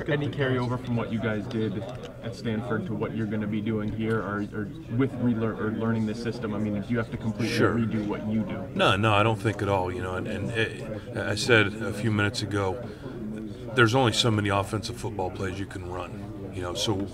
there any carryover from what you guys did at Stanford to what you're going to be doing here, or with learning this system? I mean, do you have to completely redo what you do? No, I don't think at all. You know, I said a few minutes ago, there's only so many offensive football plays you can run. You know, so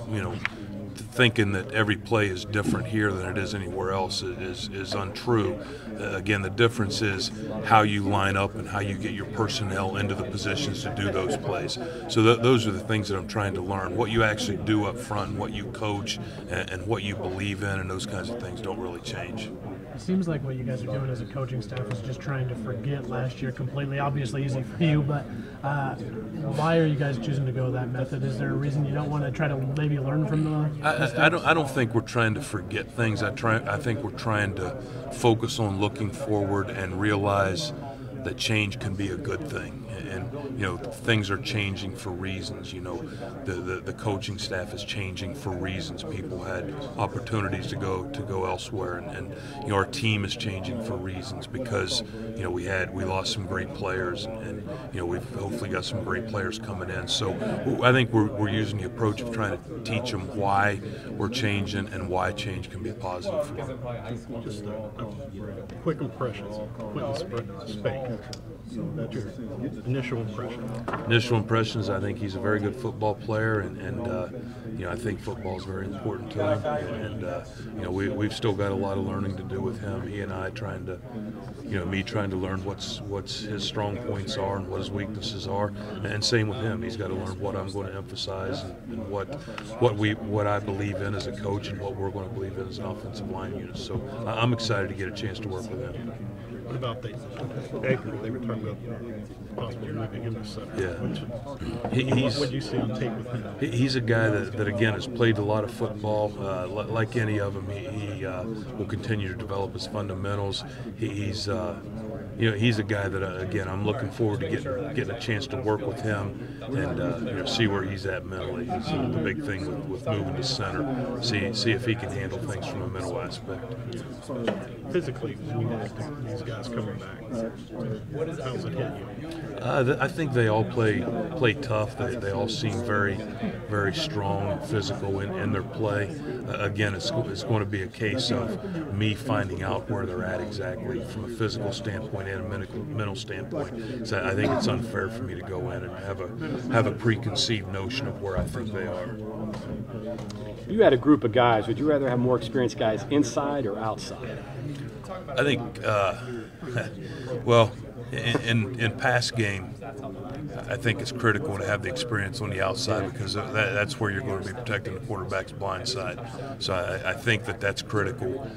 thinking that every play is different here than it is anywhere else is untrue. Again, the difference is how you line up and how you get your personnel into the positions to do those plays. So those are the things that I'm trying to learn. What you actually do up front, what you coach, and what you believe in, and those kinds of things don't really change. It seems like what you guys are doing as a coaching staff is just trying to forget last year completely. Obviously easy for you, but why are you guys choosing to go that method? Is there a reason you don't want to try to maybe learn from the I don't think we're trying to forget things. I think we're trying to focus on looking forward and realize that change can be a good thing. And things are changing for reasons. The coaching staff is changing for reasons. People had opportunities to go elsewhere, and our team is changing for reasons because we lost some great players, and we've hopefully got some great players coming in. So I think we're using the approach of trying to teach them why we're changing and why change can be positive for them. Just quick impressions. Quentin That's your initial impression. Initial impressions, I think he's a very good football player, and I think football is very important to him. And we've still got a lot of learning to do with him. He and I trying to learn what's his strong points are and what his weaknesses are, and same with him. He's got to learn what I'm going to emphasize and what I believe in as a coach and what we're going to believe in as an offensive line unit. So I'm excited to get a chance to work with him. What about the Baker? They were talking about possibly moving him to center. Yeah. What did you see on tape with him? He's a guy that again, has played a lot of football. Like any of them, he will continue to develop his fundamentals. He's a guy that, again, I'm looking forward to getting a chance to work with him and see where he's at mentally. It's the big thing with moving to center. See if he can handle things from a mental aspect. Physically, when you look at these guys coming back, how's it hit you? I think they all play tough. They all seem very, very strong and physical in their play. Again, it's going to be a case of me finding out where they're at exactly from a physical standpoint and a mental standpoint. So I think it's unfair for me to go in and have a preconceived notion of where I think they are. You had a group of guys. Would you rather have more experienced guys inside or outside? I think, well, in pass game, I think it's critical to have the experience on the outside because that's where you're going to be protecting the quarterback's blind side. So I think that's critical.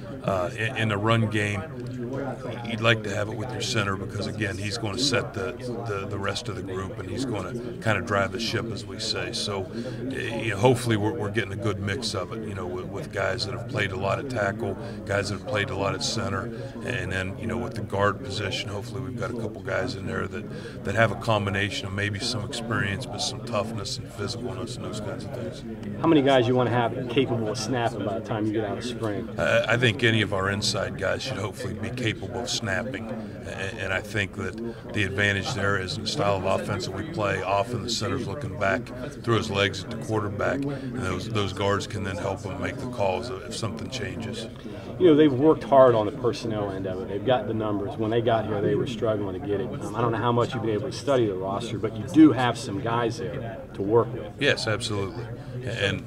In the run game, you'd like to have it with your center because, again, he's going to set the rest of the group and he's going to kind of drive the ship, as we say. So hopefully we're getting a good mix of it, with guys that have played a lot of tackle, guys that have played a lot at center, and then, with the guard position, hopefully we've got a couple guys in there that have a combination of maybe some experience but some toughness and physicalness and those kinds of things. How many guys you want to have capable of snapping by the time you get out of spring? I think any of our inside guys should hopefully be capable of snapping, and I think that the advantage there is in the style of offense that we play. Often the center's looking back through his legs at the quarterback, and those guards can then help him make the calls if something changes. They've worked hard on the personnel end of it. They've got the numbers. When they got here, they were struggling to get it. I don't know how much you've been able to study the roster, but you do have some guys there to work with. Yes, absolutely. And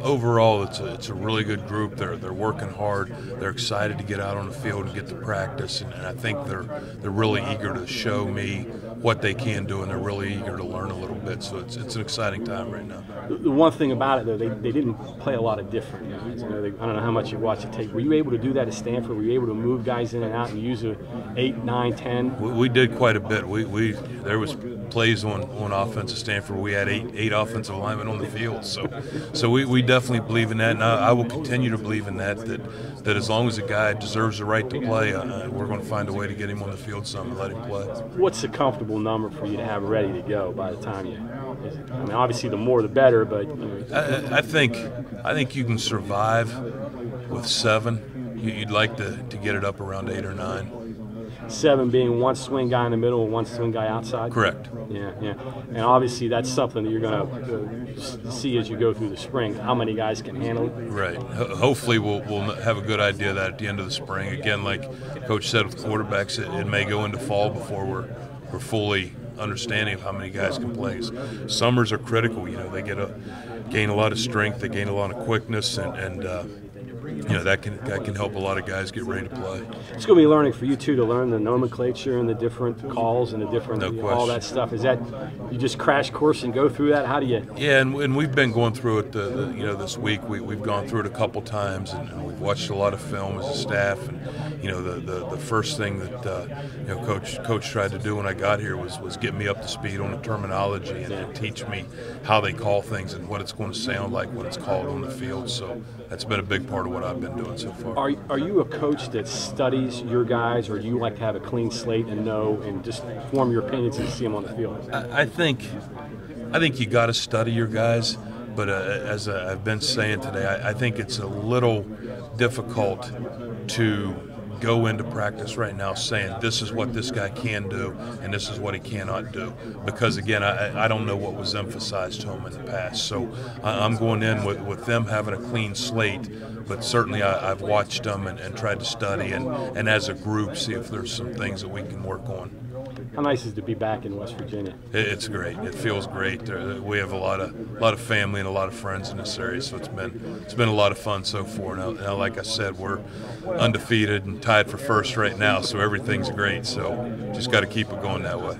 overall, it's a really good group. They're working hard. They're excited to get out on the field and get to practice, and I think they're really eager to show me what they can do, and they're really eager to learn a little bit. So it's an exciting time right now. The one thing about it, though, they didn't play a lot of different guys. I don't know how much you watched the tape. Were you able to do that at Stanford? Were you able to move guys in and out and use 8, 9, 10? We did quite a bit. There was plays on offense at Stanford. We had eight offensive linemen on the field. So we definitely believe in that, and I will continue to believe in that as long as a guy deserves the right to play, we're going to find a way to get him on the field some and let him play. What's a comfortable number for you to have ready to go by the time obviously the more the better, but I think you can survive with 7. You'd like to get it up around 8 or 9. 7 being one swing guy in the middle and one swing guy outside? Correct. Yeah, yeah. And obviously that's something that you're going to see as you go through the spring, how many guys can handle it. Right. Hopefully we'll have a good idea of that at the end of the spring. Again, like Coach said with quarterbacks, it may go into fall before we're fully understanding of how many guys can play. Summers are critical. They gain a lot of strength, they gain a lot of quickness, and that can help a lot of guys get ready to play. It's going to be learning for you too, to learn the nomenclature and the different calls and the different all that stuff. Is that you just crash course and go through that? How do you? Yeah, and we've been going through it. This week we've gone through it a couple times, and we've watched a lot of film as a staff. And the first thing that Coach tried to do when I got here was get me up to speed on the terminology and teach me how they call things and what it's going to sound like when it's called on the field. So that's been a big part of what I've been doing so far. Are you a coach that studies your guys, or do you like to have a clean slate and know and just form your opinions and see them on the field? I think you got to study your guys, but as I've been saying today, I think it's a little difficult to go into practice right now saying this is what this guy can do and this is what he cannot do, because again I don't know what was emphasized to him in the past. So I'm going in with them having a clean slate, but certainly I've watched them and tried to study and as a group see if there's some things that we can work on. How nice is it to be back in West Virginia? It's great. It feels great. We have a lot of family and a lot of friends in this area, so it's been a lot of fun so far. Now, like I said, we're undefeated and tied for first right now, so everything's great. So just got to keep it going that way.